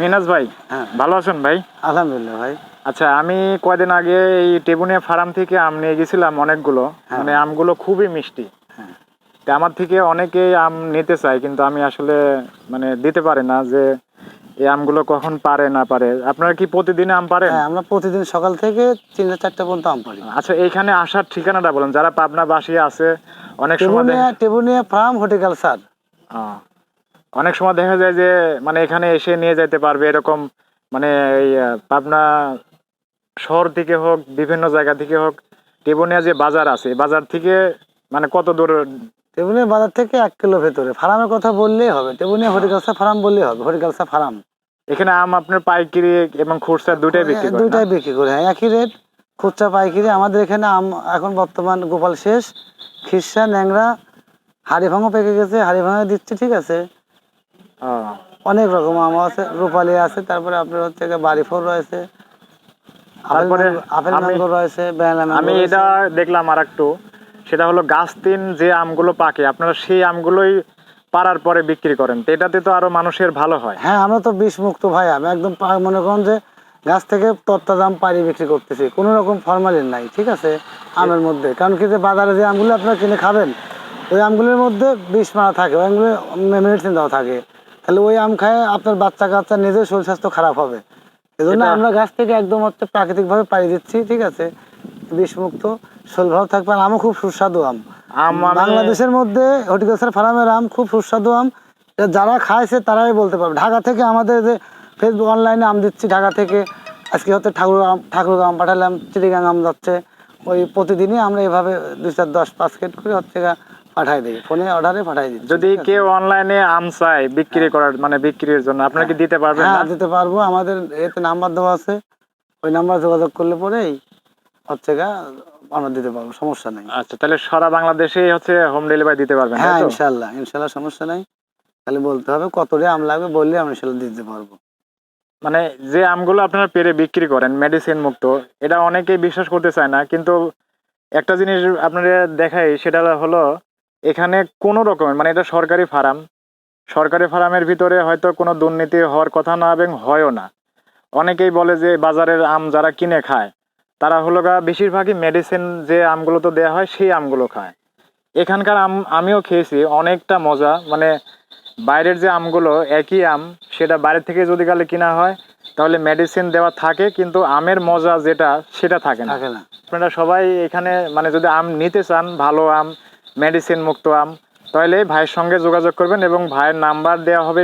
মিনাজ ভাই, হ্যাঁ ভালো আছেন ভাই? আলহামদুলিল্লাহ ভাই। আচ্ছা, আমি কয়দিন আগে এই টেবুনিয়া ফার্ম থেকে আম নিয়ে গেছিলাম অনেকগুলো। হ্যাঁ মানে ভাই। আমগুলো খুবই মিষ্টি। হ্যাঁ তা আমার থেকে অনেকেই আম নিতে চায়, কিন্তু আমি আসলে মানে দিতে পারি না যে এই আমগুলো কখন পারে না পারে। আপনারা কি প্রতিদিন আম পারেন? হ্যাঁ, আমরা প্রতিদিন সকাল থেকে 3টা 4টা পর্যন্ত আম পারি। আচ্ছা, এইখানে আসার ঠিকানাটা বলেন, যারা পাবনাবাসী আছে। অনেক সময় টেবুনিয়া ফার্ম হর্টিকালচার। আহ, অনেক সময় দেখা যায় যে মানে এখানে এসে নিয়ে যেতে পারবে এরকম, মানে এই পাবনা শহর থেকে হোক, বিভিন্ন জায়গা থেকে হোক, টেবুনিয়া যে বাজার আছে, বাজার থেকে মানে কত দূর? টেবুনিয়া বাজার থেকে 1 কিলো ভেতরে। ফার্মের কথা বললেই হবে, টেবুনিয়া হর্টিকালচার ফার্ম বললেই হবে, হর্টিকালচার ফার্ম। এখানে আম আপনার পাইকারি এবং খুচরা দুটাই বিক্রি করেন না? দুইটাই বিক্রি করে, হ্যাঁ, একই রেট, খুচরা পাইকারি। আমাদের এখানে আম এখন বর্তমান গোপাল শেষ, খিরসা, ন্যাংরা, হাড়ি ভাঙা পেকে গেছে, হাড়ি ভাঙা দিচ্ছি, ঠিক আছে। আহ, অনেক রকম আম আছে, রূপালি আছে, তারপরে আপনার হচ্ছে বাড়ি ফল রয়েছে, তারপরে আপেল আমি ম্যাঙ্গো রয়েছে, বেলা ম্যাঙ্গো আমি রয়েছে। এটা দেখলাম আর একটু, সেটা হলো গাছতিন যে আমগুলো পাকে, আপনারা সেই আমগুলোই পাড়ার পরে বিক্রি করেন, তো এটাতে তো আরো মানুষের ভালো হয়। হ্যাঁ, আমরা তো বিষ মুক্ত ভাই, আমি একদম মনে করেন যে গাছ থেকে তত্ত্বা আম পাড়ি বিক্রি করতেছি, কোনো রকম ফরমালিন নাই, ঠিক আছে, আমের মধ্যে। কারণ কি, যে বাজারে যে আমগুলো আপনারা কিনে খাবেন, ওই আমগুলোর মধ্যে বিষ মারা থাকে, ওই আমগুলো মেডিসিন দেওয়া থাকে। তাহলে ওই আম খায় আপনার বাচ্চা কাচ্চা নিজের শরীর স্বাস্থ্য খারাপ হবে। এই জন্য আমরা গাছ থেকে একদম হচ্ছে প্রাকৃতিকভাবে পাড়ি দিচ্ছি, ঠিক আছে, বিষমুক্ত, শরীর ভালো থাকবে। আর আমও খুব সুস্বাদু আম। বাংলাদেশের মধ্যে হর্টিকালচার ফার্মের আম খুব সুস্বাদু আম। এটা যারা খাইছে তারাই বলতে পারবে। ঢাকা থেকে আমাদের যে ফেসবুক অনলাইনে আম দিচ্ছি, ঢাকা থেকে আজকে হচ্ছে ঠাকুর আম পাঠালাম, চিটিগাং আম যাচ্ছে। ওই প্রতিদিনই আমরা এভাবে 2 4 10 5 কেট করে হচ্ছে পাঠাই দিই, ফোনে অর্ডারে পাঠাই দিই। যদি কেউ অনলাইনে আম চায় বিক্রি করার, মানে বিক্রির জন্য, আপনারা কি দিতে পারবেন? হ্যাঁ, না দিতে পারবো। আমাদের এতে নাম্বার দেওয়া আছে, ওই নাম্বার যোগাযোগ করলে পরেই হচ্ছে আমরা দিতে পারবো, সমস্যা নেই। আচ্ছা, তাহলে সারা বাংলাদেশেই হচ্ছে হোম ডেলিভারি দিতে পারবেন, তাই হ্যাঁ, তো? ইনশাল্লাহ ইনশাল্লাহ, সমস্যা নাই। খালি বলতে হবে কত রে আম লাগবে, বললে আমরা ইনশাল্লাহ দিতে পারবো। মানে যে আমগুলো আপনারা পেরে বিক্রি করেন মেডিসিন মুক্ত, এটা অনেকেই বিশ্বাস করতে চায় না, কিন্তু একটা জিনিস আপনারা দেখাই, সেটা হলো এখানে কোনো রকমের, মানে এটা সরকারি ফার্ম, সরকারি ফার্মের ভিতরে হয়তো কোনো দুর্নীতি হওয়ার কথা না, এবং হয়ও না। অনেকেই বলে যে বাজারের আম যারা কিনে খায়, তারা হলো বেশিরভাগই মেডিসিন যে আমগুলো তো দেওয়া হয় সেই আমগুলো খায়। এখানকার আম আমিও খেয়েছি, অনেকটা মজা। মানে বাইরের যে আমগুলো একই আম, সেটা বাইরে থেকে যদি কালে কিনা হয় তাহলে মেডিসিন দেওয়া থাকে, কিন্তু আমের মজা যেটা সেটা থাকে না। আপনারা সবাই এখানে মানে যদি আম নিতে চান, ভালো আম, মেডিসিন মুক্ত আম, তাহলে ভাইয়ের সঙ্গে যোগাযোগ করবেন এবং ভাইয়ের নাম্বার দেওয়া হবে।